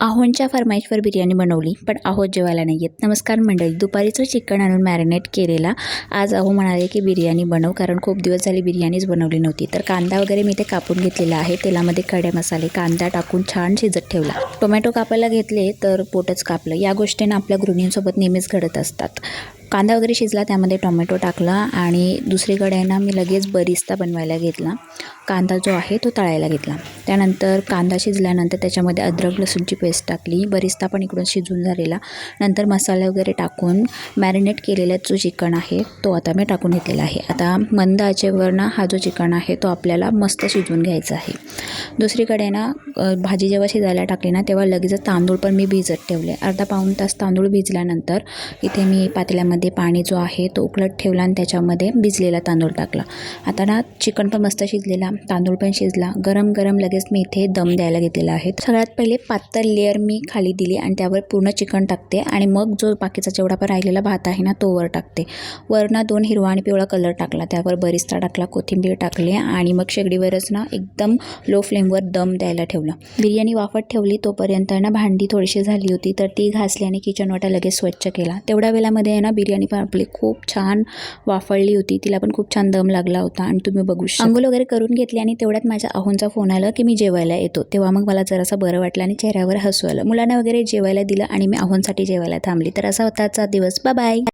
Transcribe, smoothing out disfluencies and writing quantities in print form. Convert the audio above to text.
आहोंच्या फरमाईशवर बिर्याणी बनवली, पण आहो जेवायला नाही येत. नमस्कार मंडळी, दुपारीचं चिकन आणून मॅरिनेट केलेला. आज आहो म्हणाले की बिर्याणी बनव, कारण खूप दिवस झाली बिर्याणीच बनवली नव्हती. तर कांदा वगैरे मी ते कापून घेतलेला आहे. तेलामध्ये खडे मसाले, कांदा टाकून छान शिजत ठेवला. टोमॅटो कापायला घेतले तर पोटच कापलं. या गोष्टींना आपल्या गृहिणींसोबत नेहमीच घडत असतात. कांदा वगैरे शिजला, त्यामध्ये टोमॅटो टाकला आणि दुसरीकडे ना मी लगेच बरिस्ता बनवायला घेतला. कांदा जो आहे तो तळायला घेतला. त्यानंतर कांदा शिजल्यानंतर त्याच्यामध्ये अद्रक लसूणची पेस्ट टाकली. बरिस्ता पण इकडून शिजून झालेला. नंतर मसाले वगैरे टाकून मॅरिनेट केलेला जो चिकन आहे तो आता मी टाकून घेतलेला आहे. आता मंद आचेवर ना हा जो चिकन आहे तो आपल्याला मस्त शिजवून घ्यायचा आहे. दुसरीकडे ना भाजी जेव्हा शिजायला टाकली ना तेव्हा लगेचच तांदूळ पण मी भिजत ठेवले. अर्धा पाऊण तास तांदूळ भिजल्यानंतर इथे मी पातेल्यामध्ये पाणी जो आहे तो उकळत ठेवला आणि त्याच्यामध्ये भिजलेला तांदूळ टाकला. आता ना चिकन पण मस्त शिजलेला, तांदूळ पण शिजला. गरम गरम लगेच मी इथे दम द्यायला घेतलेला आहे. सगळ्यात पहिले पातळ लेअर मी खाली दिली आणि त्यावर पूर्ण चिकन टाकते आणि मग जो बाकीचा जेवढा पण राहिलेला भात आहे ना तो वर टाकते. वरनं 2 हिरवा आणि पिवळा कलर टाकला, त्यावर बरिस्ता टाकला, कोथिंबीर टाकली आणि मग शेगडीवरच ना एकदम लो फ्लेमवर दम द्यायला ठेवला. बिर्याणी वाफत ठेवली. तोपर्यंत ना भांडी थोडीशी झाली होती तर ती घासली आणि किचन वाटा लगेच स्वच्छ केला. तेवढ्या वेळामध्ये ना बिर्याणी पण आपली खूप छान वाफळली होती. तिला पण खूप छान दम लागला होता आणि तुम्ही बघू शकता. अंघोळ वगैरे करून घेतली आणि तेवढ्यात माझ्या आहोंचा फोन आला की मी जेवायला येतो. तेव्हा मग मला जरासं बरं वाटलं आणि चेहऱ्यावर हसू आलं. मुलांना वगैरे जेवायला दिलं आणि मी आहोंसाठी जेवायला थांबली. तर असा होता आजचा दिवस. Bye bye.